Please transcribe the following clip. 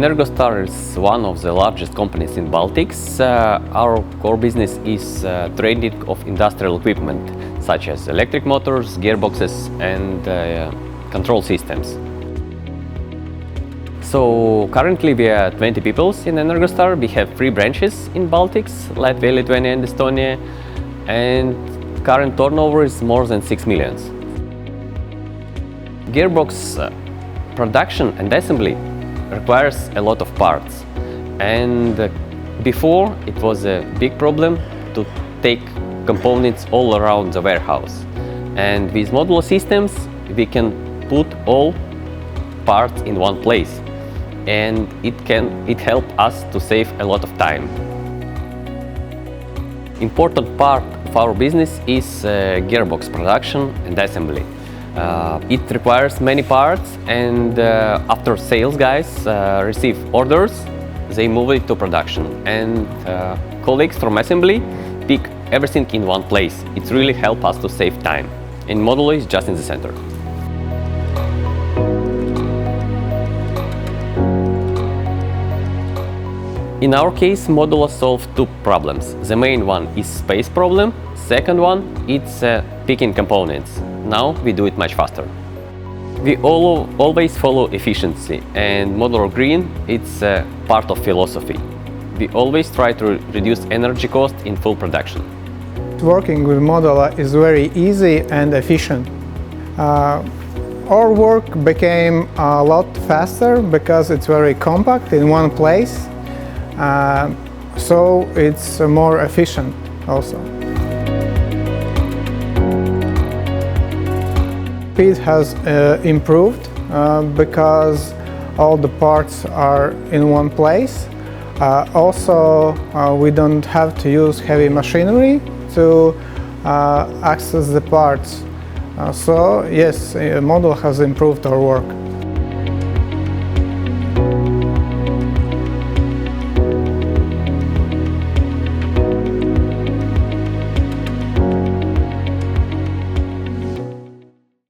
Energostar is one of the largest companies in Baltics. Our core business is trading of industrial equipment such as electric motors, gearboxes and control systems. So currently we are 20 people in Energostar. We have 3 branches in Baltics, Latvia, Lithuania and Estonia, and current turnover is more than 6 million. Gearbox production and assembly requires a lot of parts, and before it was a big problem to take components all around the warehouse, and with modular systems we can put all parts in one place, and it helps us to save a lot of time. Important part of our business is gearbox production and assembly. It requires many parts, and after sales guys receive orders, they move it to production, and colleagues from assembly pick everything in one place. It really helps us to save time, and Modula is just in the center. In our case, Modula solves 2 problems. The main one is space problem. Second one, it's picking components. Now we do it much faster. We always follow efficiency, and Modular Green, it's part of philosophy. We always try to reduce energy cost in full production. Working with Modula is very easy and efficient. Our work became a lot faster because it's very compact in one place, so it's more efficient also. Speed has improved because all the parts are in one place. Also, we don't have to use heavy machinery to access the parts. So yes, Modula has improved our work.